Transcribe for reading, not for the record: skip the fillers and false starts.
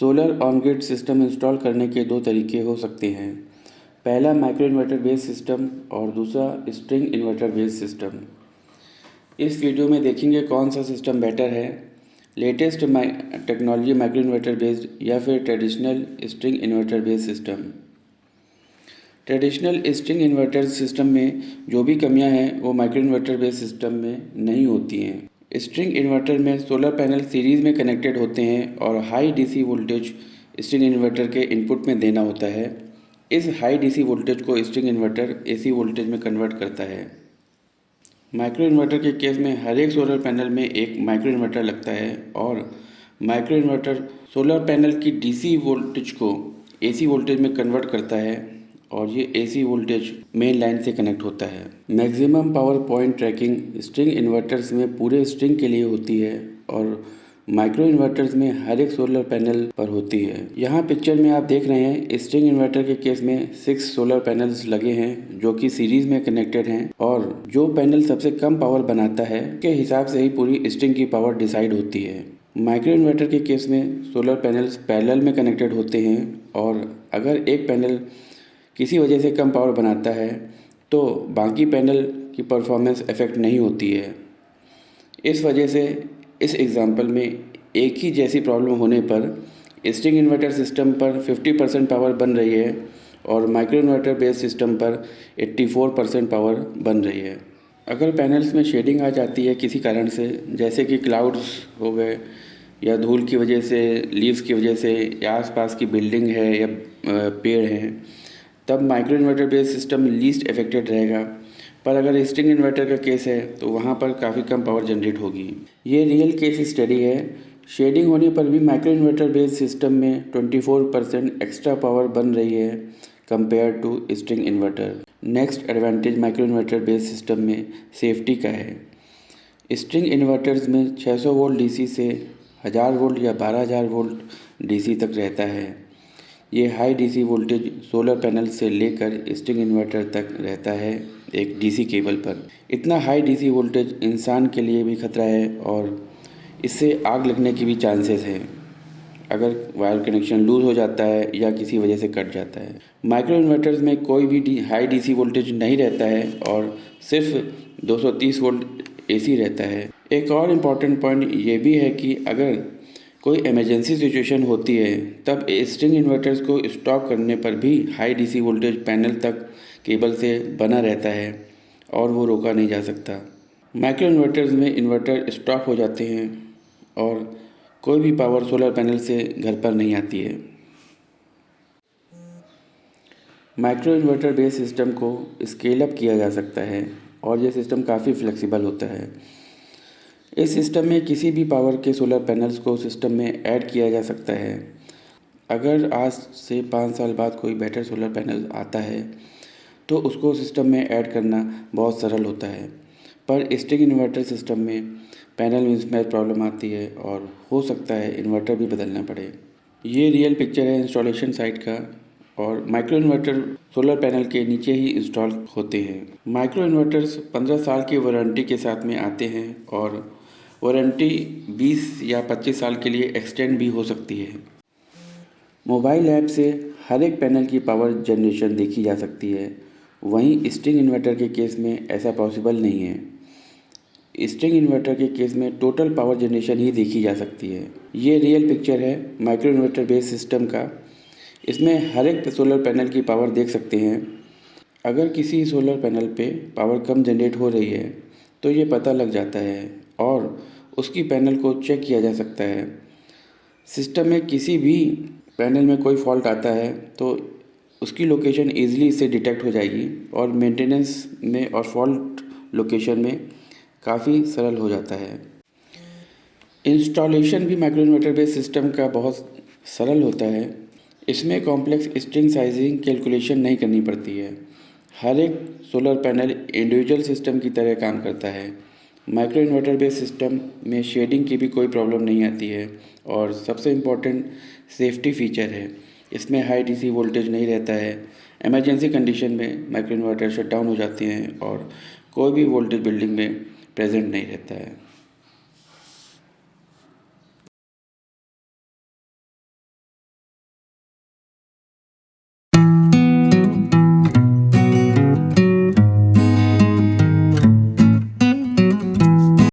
Solar on grid system install करने के दो तरीके हो सकते हैं। पहला माइक्रो इन्वर्टर बेस्ड सिस्टम और दूसरा स्ट्रिंग इन्वर्टर बेस्ड सिस्टम। इस वीडियो में देखेंगे कौन सा सिस्टम बेटर है, latest technology micro inverter based या फिर traditional string inverter based system. Traditional string inverter system में जो भी कमियां हैं वो माइक्रो इन्वर्टर बेस्ड सिस्टम में नहीं होती हैं। स्ट्रिंग इन्वर्टर में सोलर पैनल सीरीज़ में कनेक्टेड होते हैं और high DC voltage string inverter के इनपुट में देना होता है। इस हाई डीसी वोल्टेज को स्ट्रिंग इन्वर्टर एसी वोल्टेज में कन्वर्ट करता है। माइक्रो इन्वर्टर के केस में हर एक सोलर पैनल में एक माइक्रो इन्वर्टर लगता है और माइक्रो इन्वर्टर सोलर पैनल की डीसी वोल्टेज को एसी वोल्टेज में कन्वर्ट करता है और ये एसी वोल्टेज मेन लाइन से कनेक्ट होता है। Maximum power point tracking string inverters में पूरे स्ट्रिंग के लिए होती है और माइक्रो इन्वर्टर्स में हर एक सोलर पैनल पर होती है। यहाँ पिक्चर में आप देख रहे हैं स्ट्रिंग इन्वर्टर के केस में 6 सोलर पैनल्स लगे हैं जो कि सीरीज में कनेक्टेड हैं और जो पैनल सबसे कम पावर बनाता है के हिसाब से ही पूरी स्ट्रिंग की पावर डिसाइड होती है। माइक्रो इन्वर्टर के केस में सोलर पैनल्स पैरेलल में कनेक्टेड होते हैं और अगर एक पैनल किसी वजह से कम पावर बनाता है तो बाकी पैनल की परफॉर्मेंस इफ़ेक्ट नहीं होती है। इस वजह से इस एग्ज़ाम्पल में एक ही जैसी प्रॉब्लम होने पर स्ट्रिंग इन्वर्टर सिस्टम पर 50% पावर बन रही है और माइक्रो इन्वर्टर बेस्ड सिस्टम पर 84% पावर बन रही है। अगर पैनल्स में शेडिंग आ जाती है किसी कारण से, जैसे कि क्लाउड्स हो गए या धूल की वजह से, लीव्स की वजह से, या आसपास की बिल्डिंग है या पेड़ हैं, तब micro inverter based system least affected रहेगा। पर अगर स्ट्रिंग इन्वर्टर का केस है तो वहाँ पर काफ़ी कम पावर जनरेट होगी। ये रियल केस स्टडी है। शेडिंग होने पर भी माइक्रो इन्वर्टर बेस्ड सिस्टम में 24% एक्स्ट्रा पावर बन रही है compare to string inverter. Next advantage micro inverter based system में सेफ्टी का है। स्ट्रिंग इन्वर्टर्स में 600 वोल्ट डीसी से 1000 वोल्ट या 12000 वोल्ट डीसी तक रहता है। ये high DC voltage solar panel से लेकर स्ट्रिंग इन्वर्टर तक रहता है एक डीसी केबल पर। इतना हाई डीसी वोल्टेज इंसान के लिए भी खतरा है और इससे आग लगने की भी चांसेस है अगर वायर कनेक्शन लूज़ हो जाता है या किसी वजह से कट जाता है। माइक्रो इन्वर्टर्स में कोई भी हाई डीसी वोल्टेज नहीं रहता है और सिर्फ 230 वोल्ट एसी रहता है। एक और इम्पॉर्टेंट पॉइंट ये भी है कि अगर कोई इमरजेंसी सिचुएशन होती है तब स्ट्रिंग इन्वर्टर्स को स्टॉप करने पर भी हाई डीसी वोल्टेज पैनल तक केबल से बना रहता है और वो रोका नहीं जा सकता। माइक्रो इन्वर्टर्स में इन्वर्टर स्टॉप हो जाते हैं और कोई भी पावर सोलर पैनल से घर पर नहीं आती है। माइक्रो इन्वर्टर बेस्ड सिस्टम को स्केल अप किया जा सकता है और ये सिस्टम काफ़ी फ्लेक्सिबल होता है। इस सिस्टम में किसी भी पावर के सोलर पैनल्स को सिस्टम में ऐड किया जा सकता है। अगर आज से 5 साल बाद कोई बेटर सोलर पैनल आता है तो उसको सिस्टम में ऐड करना बहुत सरल होता है, पर स्ट्रिंग इन्वर्टर सिस्टम में पैनल मिसमैच प्रॉब्लम आती है और हो सकता है इन्वर्टर भी बदलना पड़े। ये रियल पिक्चर है इंस्टॉलेशन साइट का और माइक्रो इन्वर्टर सोलर पैनल के नीचे ही इंस्टॉल होते हैं। माइक्रो इन्वर्टर्स 15 साल की वारंटी के साथ में आते हैं और वारंटी 20 या 25 साल के लिए एक्सटेंड भी हो सकती है। मोबाइल ऐप से हर एक पैनल की पावर जनरेशन देखी जा सकती है, वहीं स्ट्रिंग इन्वर्टर के केस में ऐसा पॉसिबल नहीं है। स्ट्रिंग इन्वर्टर के केस में टोटल पावर जनरेशन ही देखी जा सकती है। ये रियल पिक्चर है माइक्रो इन्वर्टर बेस्ड सिस्टम का। इसमें हर एक सोलर पैनल की पावर देख सकते हैं। अगर किसी सोलर पैनल पे पावर कम जनरेट हो रही है तो ये पता लग जाता है और उसकी पैनल को चेक किया जा सकता है। सिस्टम में किसी भी पैनल में कोई फॉल्ट आता है तो उसकी लोकेशन ईजिली इससे डिटेक्ट हो जाएगी और मेंटेनेंस में और फॉल्ट लोकेशन में काफ़ी सरल हो जाता है। इंस्टॉलेशन भी माइक्रो इन्वर्टर बेस्ड सिस्टम का बहुत सरल होता है। इसमें कॉम्प्लेक्स स्ट्रिंग साइजिंग कैलकुलेशन नहीं करनी पड़ती है। हर एक सोलर पैनल इंडिविजुअल सिस्टम की तरह काम करता है। माइक्रो इन्वर्टर बेस्ड सिस्टम में शेडिंग की भी कोई प्रॉब्लम नहीं आती है और सबसे इम्पोर्टेंट सेफ्टी फीचर है, इसमें हाई डीसी वोल्टेज नहीं रहता है। इमरजेंसी कंडीशन में माइक्रो इन्वर्टर शट डाउन हो जाते हैं और कोई भी वोल्टेज बिल्डिंग में प्रेजेंट नहीं रहता है।